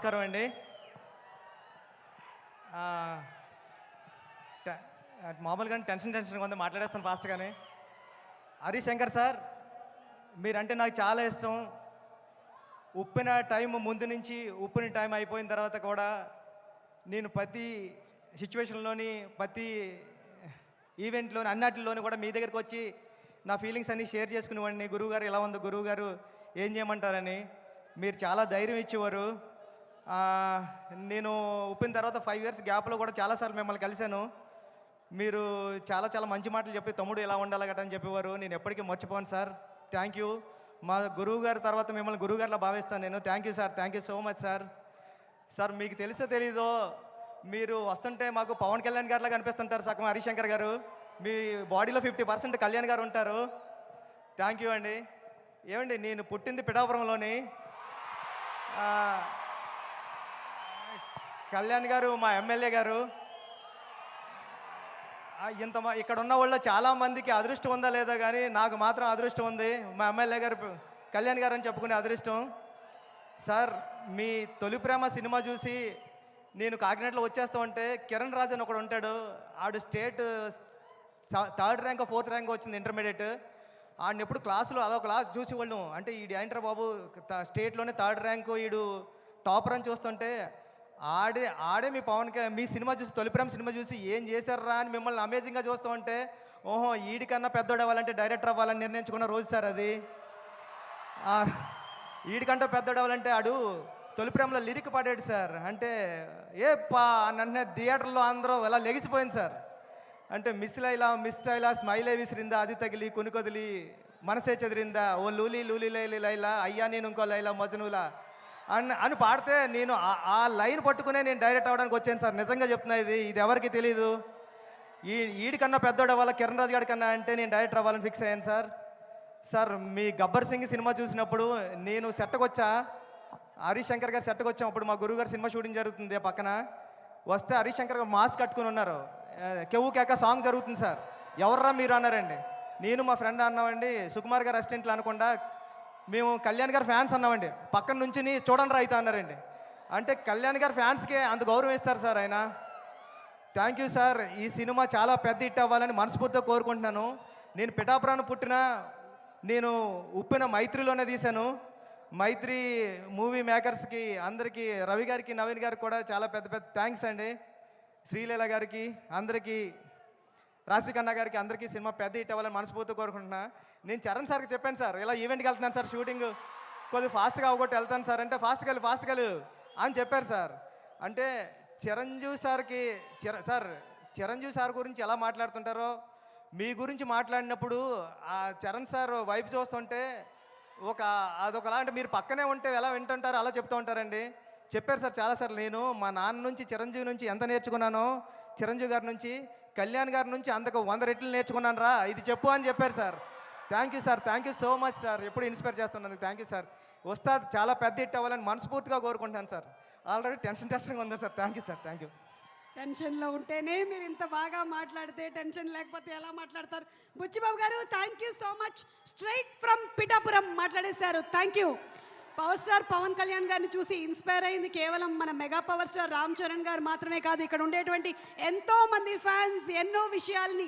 నమస్కారం అండి. మామూలుగా టెన్షన్గా ఉంది, మాట్లాడేస్తాను ఫాస్ట్గానే. హరిశంకర్ సార్, మీరంటే నాకు చాలా ఇష్టం. ఉప్పిన టైం ముందు నుంచి ఉప్పిన టైం అయిపోయిన తర్వాత కూడా నేను ప్రతి సిచ్యువేషన్లోని ప్రతి ఈవెంట్లోని అన్నిటిలోని కూడా మీ దగ్గరికి వచ్చి నా ఫీలింగ్స్ అన్నీ షేర్ చేసుకునేవాడిని. గురువుగారు ఎలా ఉంది, గురువుగారు ఏం చేయమంటారని మీరు చాలా ధైర్యం ఇచ్చేవారు. నేను ఉప్పిన తర్వాత 5 years గ్యాప్లో కూడా చాలాసార్లు మిమ్మల్ని కలిశాను. మీరు చాలా చాలా మంచి మాటలు చెప్పి తమ్ముడు ఎలా ఉండాలి గట్రా అని చెప్పేవారు. నేను ఎప్పటికీ మర్చిపోను సార్. Thank you. మా గురువు గారి తర్వాత మిమ్మల్ని గురువుగారిలా భావిస్తాను నేను. Thank you sir, thank you so much sir. Sir మీకు తెలుసో తెలీదో, మీరు వస్తుంటే మాకు పవన్ కళ్యాణ్ గారిలా కనిపిస్తుంటారు సగం హరిశంకర్ గారు. మీ బాడీలో 50% కళ్యాణ్ గారు ఉంటారు. థ్యాంక్ యూ అండి. ఏమండి, నేను పుట్టింది పిఠాపురంలోని. కళ్యాణ్ గారు మా ఎమ్మెల్యే గారు. ఇక్కడ ఉన్న వాళ్ళు చాలామందికి అదృష్టం ఉందా లేదా కానీ నాకు మాత్రం అదృష్టం ఉంది. మా ఎమ్మెల్యే గారు కళ్యాణ్ గారు అని చెప్పుకునే అదృష్టం. సార్, మీ తొలి ప్రేమ సినిమా చూసి నేను కాకినాడలో వచ్చేస్తా ఉంటే కిరణ్ రాజ్ అని ఒకడు ఉంటాడు. ఆడు state 3rd rank 4th rank వచ్చింది ఇంటర్మీడియట్. ఆడిని ఎప్పుడు క్లాసులో అదొక క్లాస్ చూసి వాళ్ళు అంటే ఈడు ఏంట్రా బాబు స్టేట్లోనే 3rd ర్యాంకు ఈడు టాపర్ అని చూస్తుంటే ఆడే మీ సినిమా చూసి తొలి ప్రేమ సినిమా చూసి ఏం చేశారా అని మిమ్మల్ని అమేజింగ్గా చూస్తూ ఉంటే ఓహో ఈడికన్నా పెద్దోడు అవ్వాలంటే డైరెక్టర్ అవ్వాలని నిర్ణయించుకున్న రోజు సార్ అది. ఈడికంటే పెద్దోడు అవ్వాలంటే ఆడు తొలి ప్రేమలో లిరిక్ పాడాడు సార్. అంటే అంటే థియేటర్లో అందరూ అలా లెగిసిపోయింది సార్. అంటే మిస్ లైలా స్మైలే విసిరిందా, అది తగిలి కొనుకొదిలి మనసే చెదిరిందా, ఓ లూలి లూలి లైలి లైలా అయ్యా నేను ఇంకో లైలా మజనులా అని పాడితే నేను ఆ లైన్ పట్టుకునే నేను డైరెక్ట్ అవ్వడానికి వచ్చాను సార్. నిజంగా చెప్తున్నా, ఇది ఎవరికి తెలీదు. ఈడికన్నా పెద్దోడు అవ్వాలి కిరణ్ రాజ్ గారి కన్నా అంటే నేను డైరెక్టర్ అవ్వాలని ఫిక్స్ అయ్యాను సార్. సార్, మీ గబ్బర్ సింగ్ సినిమా చూసినప్పుడు నేను సెట్కి వచ్చా, హరిశంకర్ గారు సెట్కి వచ్చాం. అప్పుడు మా గురువు గారు సినిమా షూటింగ్ జరుగుతుంది పక్కన. వస్తే హరిశంకర్ గారు మాస్క్ కట్టుకుని ఉన్నారు. కెవ్వు కేక సాంగ్ జరుగుతుంది సార్. ఎవర్రా మీరు అన్నారండి. నేను మా ఫ్రెండ్ అన్నామండి, సుకుమార్ గారు అసిస్టెంట్లు అనకుండా మేము కళ్యాణ్ గారు ఫ్యాన్స్ అన్నామండి. పక్కన నుంచి చూడండి రా అయితే అన్నారండి. అంటే కళ్యాణ్ గారు ఫ్యాన్స్కే అంత గౌరవం ఇస్తారు సార్ ఆయన. Thank you sir. ఈ సినిమా చాలా పెద్ద హిట్ అవ్వాలని మనస్ఫూర్తిగా కోరుకుంటున్నాను. నేను పిఠాపురాన్ని పుట్టిన నేను ఉప్పిన మైత్రిలోనే తీశాను. మైత్రి మూవీ మేకర్స్కి అందరికీ, రవి గారికి నవీన్ గారికి కూడా చాలా పెద్ద పెద్ద థ్యాంక్స్ అండి. శ్రీలీల గారికి, అందరికీ, రాశికన్న గారికి, అందరికీ సినిమా పెద్ద హిట్ అవ్వాలని మనస్ఫూర్తిగా కోరుకుంటున్నా. నేను చరణ్ సార్కి చెప్పాను సార్, ఇలా ఈవెంట్కి వెళ్తున్నాను సార్, షూటింగ్ కొద్దిగా ఫాస్ట్గా అవ్వగొట్టి వెళ్తాను సార్ అంటే ఫాస్ట్గా అని చెప్పారు సార్. అంటే చిరంజీవి సార్ గురించి ఎలా మాట్లాడుతుంటారో మీ గురించి మాట్లాడినప్పుడు ఆ చరణ్ సార్ వైపు చూస్తుంటే అదొకలా అంటే మీరు పక్కనే ఉంటే ఎలా వింటుంటారో అలా చెప్తూ ఉంటారండి. చెప్పారు సార్ చాలాసార్లు. నేను మా నాన్న నుంచి చిరంజీవి నుంచి ఎంత నేర్చుకున్నానో, చిరంజీవి గారి నుంచి కళ్యాణ్ గారి నుంచి అంతకు 100 రెట్లు నేర్చుకున్నాను రా, ఇది చెప్పు అని చెప్పారు sir. Thank you sir, thank you so much sir. ఎప్పుడు ఇన్స్పైర్ థ్యాంక్ యూ సార్. వస్తాది చాలా పెద్ద హిట్ అవ్వాలని మనస్ఫూర్తిగా కోరుకుంటాను సార్. ఆల్రెడీ టెన్షన్గా ఉంది sir. Thank you sir, thank you. టెన్షన్లో ఉంటేనే మీరు ఇంత బాగా మాట్లాడితే, టెన్షన్ లేకపోతే ఎలా మాట్లాడతారు? బుచ్చిబాబు గారు, thank you so much. Straight from Pithapuram మాట్లాడేశారు. Thank you. Power star Pawan Kalyan గారిని చూసి ఇన్స్పైర్ అయింది కేవలం మన mega power star Ram Charan గారు మాత్రమే కాదు, ఇక్కడ ఉండేటువంటి ఎంతో మంది ఫ్యాన్స్ ఎన్నో విషయాల్ని